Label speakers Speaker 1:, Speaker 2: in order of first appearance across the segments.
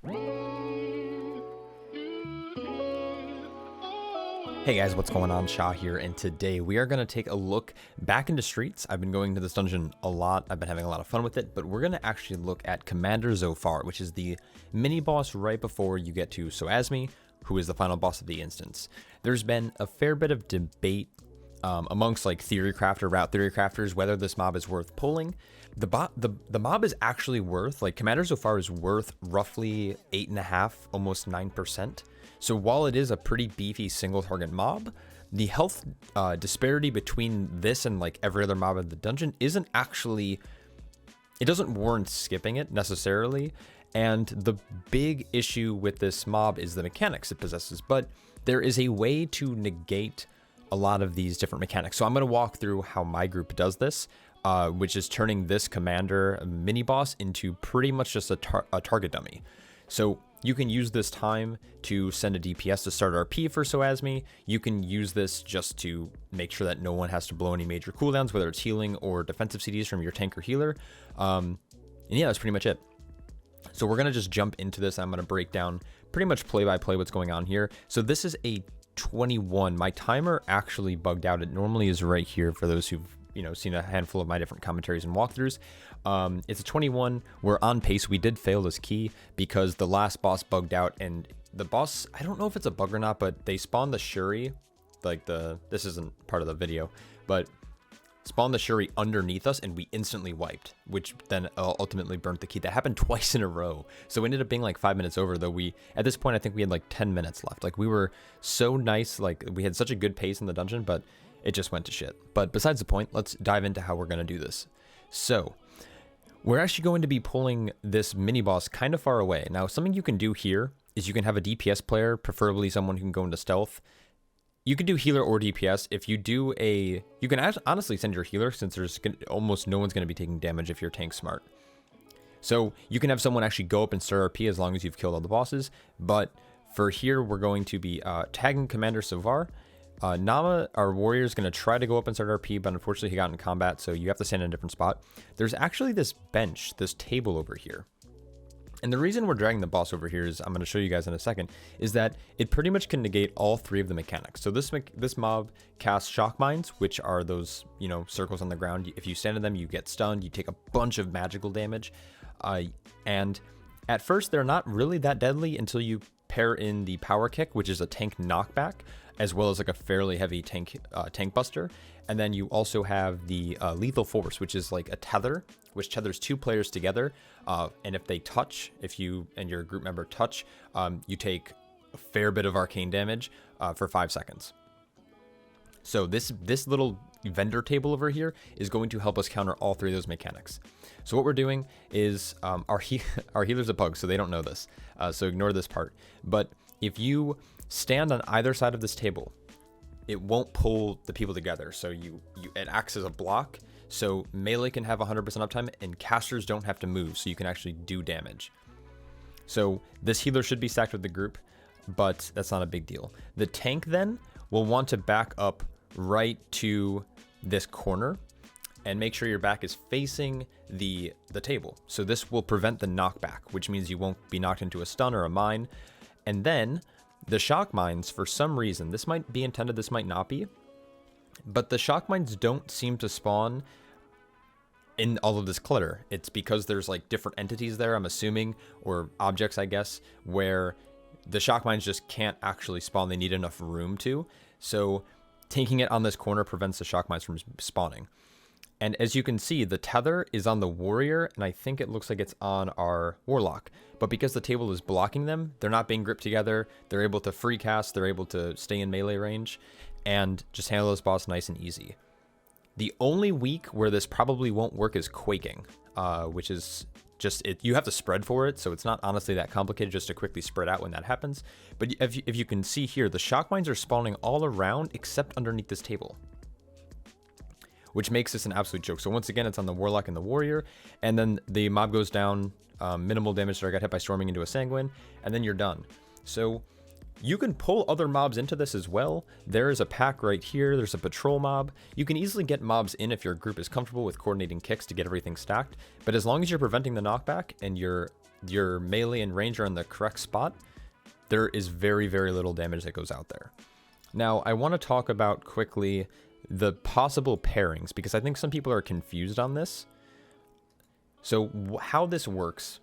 Speaker 1: Hey guys, what's going on? Shaw here, and today we are going to take a look back into Streets. I've been going to this dungeon a lot, I've been having a lot of fun with it, but we're going to actually look at Commander Zo'far, which is the mini-boss right before you get to Soazmi, who is the final boss of the instance. There's been a fair bit of debate amongst like route theory crafters, whether this mob is worth pulling. The mob is actually worth, like Commander Zo'far is worth roughly 8.5, almost 9%. So while it is a pretty beefy single target mob, the health disparity between this and like every other mob in the dungeon isn't actually, it doesn't warrant skipping it necessarily. And the big issue with this mob is the mechanics it possesses, but there is a way to negate a lot of these different mechanics. So I'm going to walk through how my group does this, which is turning this commander mini boss into pretty much just a target dummy. So you can use this time to send a DPS to start RP for Soazmi. You can use this just to make sure that no one has to blow any major cooldowns, whether it's healing or defensive CDs from your tank or healer. And yeah, that's pretty much it. So we're going to just jump into this. I'm going to break down pretty much play by play what's going on here. So this is a 21. My timer actually bugged out. It normally is right here for those who've seen a handful of my different commentaries and walkthroughs. It's a 21. We're on pace. We did fail this key because the last boss bugged out, and the boss, I don't know if it's a bug or not, but they spawned the Shuri, like this isn't part of the video, but spawned the Shuri underneath us and we instantly wiped, which then ultimately burnt the key. That happened twice in a row. So it ended up being like 5 minutes over, though at this point, I think we had like 10 minutes left. Like we were so nice, like we had such a good pace in the dungeon, but it just went to shit. But besides the point, let's dive into how we're going to do this. So we're actually going to be pulling this mini boss kind of far away. Now, something you can do here is you can have a DPS player, preferably someone who can go into stealth. You could do healer or DPS. If you do you can honestly send your healer, since there's almost no one's going to be taking damage if you're tank smart. So you can have someone actually go up and start RP as long as you've killed all the bosses. But for here, we're going to be tagging Commander Zo'far. Nama, our warrior, is going to try to go up and start RP, but unfortunately he got in combat, so you have to stand in a different spot. There's actually this bench, this table over here. And the reason we're dragging the boss over here is, I'm going to show you guys in a second, is that it pretty much can negate all three of the mechanics. So this mob casts shock mines, which are those, circles on the ground. If you stand in them, you get stunned, you take a bunch of magical damage. And at first, they're not really that deadly until you pair in the power kick, which is a tank knockback, as well as like a fairly heavy tank buster. And then you also have the lethal force, which is like a tether, which tethers two players together. And if they touch, if you and your group member touch, you take a fair bit of arcane damage for 5 seconds. So this little vendor table over here is going to help us counter all three of those mechanics. So what we're doing is our healer's a pug, so they don't know this. So ignore this part. But if you stand on either side of this table, it won't pull the people together. So it acts as a block. So melee can have 100% uptime and casters don't have to move, so you can actually do damage. So this healer should be stacked with the group, but that's not a big deal. The tank then will want to back up right to this corner and make sure your back is facing the table. So this will prevent the knockback, which means you won't be knocked into a stun or a mine. And then the shock mines, for some reason, this might be intended, this might not be, but the shock mines don't seem to spawn in all of this clutter. It's because there's like different entities there, I'm assuming, or objects, I guess, where the shock mines just can't actually spawn. They need enough room to. So taking it on this corner prevents the shock mines from spawning. And as you can see, the tether is on the warrior, and I think it looks like it's on our warlock. But because the table is blocking them, they're not being gripped together. They're able to free cast, they're able to stay in melee range, and just handle this boss nice and easy. The only week where this probably won't work is quaking, which is just it. You have to spread for it, so it's not honestly that complicated just to quickly spread out when that happens. But if you can see here, the shock mines are spawning all around except underneath this table, which makes this an absolute joke. So once again, it's on the warlock and the warrior, and then the mob goes down, minimal damage. I got hit by storming into a sanguine, and then you're done. So you can pull other mobs into this as well. There is a pack right here. There's a patrol mob. You can easily get mobs in if your group is comfortable with coordinating kicks to get everything stacked. But as long as you're preventing the knockback and you're your melee and range are in the correct spot, there is very, very little damage that goes out there. Now, I want to talk about quickly the possible pairings, because I think some people are confused on this. So how this works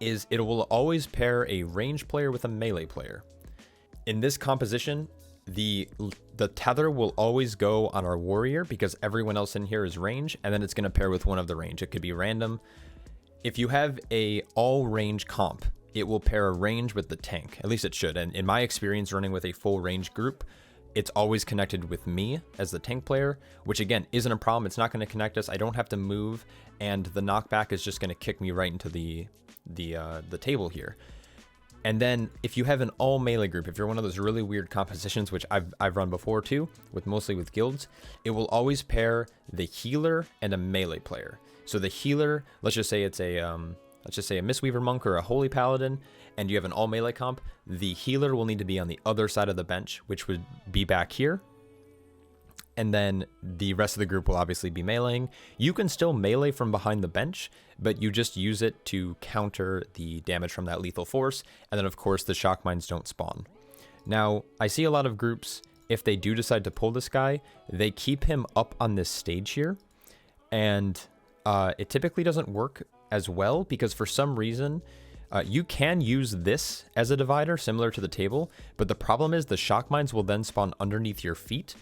Speaker 1: is it will always pair a range player with a melee player. In this composition, the tether will always go on our warrior because everyone else in here is range, and then it's going to pair with one of the range. It could be random. If you have a all range comp, it will pair a range with the tank. At least it should. And in my experience running with a full range group, it's always connected with me as the tank player, which again isn't a problem. It's not going to connect us. I don't have to move, and the knockback is just going to kick me right into the table here. And then if you have an all melee group, if you're one of those really weird compositions, which I've run before too, mostly with guilds, it will always pair the healer and a melee player. So the healer, let's just say it's a Mistweaver monk or a holy paladin, and you have an all melee comp, the healer will need to be on the other side of the bench, which would be back here. And then the rest of the group will obviously be meleeing. You can still melee from behind the bench, but you just use it to counter the damage from that lethal force. And then of course the shock mines don't spawn. Now, I see a lot of groups, if they do decide to pull this guy, they keep him up on this stage here. And it typically doesn't work as well, because for some reason, you can use this as a divider similar to the table, but the problem is the shock mines will then spawn underneath your feet,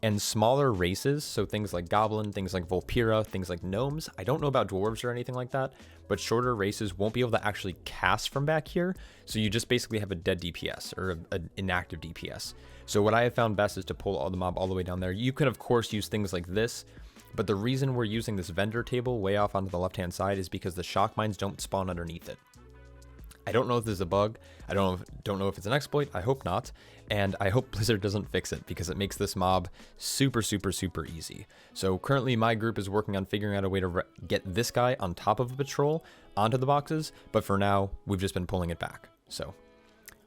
Speaker 1: and smaller races, so things like Goblin, things like Volpira, things like Gnomes, I don't know about Dwarves or anything like that, but shorter races won't be able to actually cast from back here, so you just basically have a dead DPS, or an inactive DPS. So what I have found best is to pull all the mob all the way down there. You can of course use things like this, but the reason we're using this vendor table way off onto the left-hand side is because the shock mines don't spawn underneath it. I don't know if this is a bug. I don't know if it's an exploit. I hope not. And I hope Blizzard doesn't fix it, because it makes this mob super, super, super easy. So currently my group is working on figuring out a way to get this guy on top of a patrol onto the boxes. But for now, we've just been pulling it back. So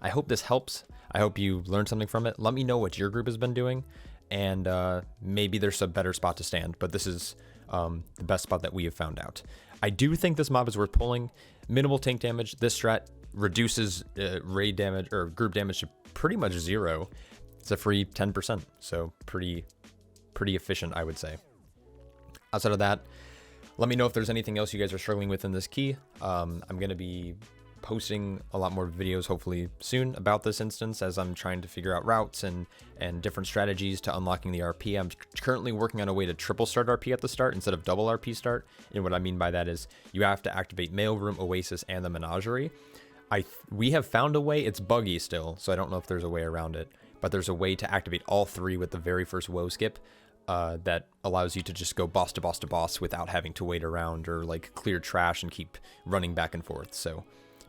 Speaker 1: I hope this helps. I hope you learned something from it. Let me know what your group has been doing. And maybe there's a better spot to stand. But this is the best spot that we have found out. I do think this mob is worth pulling. Minimal tank damage. This strat reduces raid damage or group damage to pretty much 0. It's a free 10%, so pretty efficient, I would say. Outside of that, let me know if there's anything else you guys are struggling with in this key. I'm going to be posting a lot more videos hopefully soon about this instance, as I'm trying to figure out routes and different strategies to unlocking the RP. I'm currently working on a way to triple start RP at the start instead of double RP start. And what I mean by that is you have to activate Mailroom, Oasis, and the Menagerie. We have found a way. It's buggy still, so I don't know if there's a way around it, but there's a way to activate all 3 with the very first woe skip that allows you to just go boss to boss to boss without having to wait around or like clear trash and keep running back and forth. So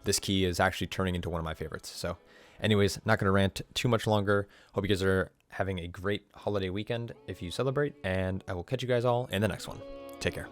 Speaker 1: this key is actually turning into one of my favorites. So anyways, not going to rant too much longer. Hope you guys are having a great holiday weekend if you celebrate, and I will catch you guys all in the next one. Take care.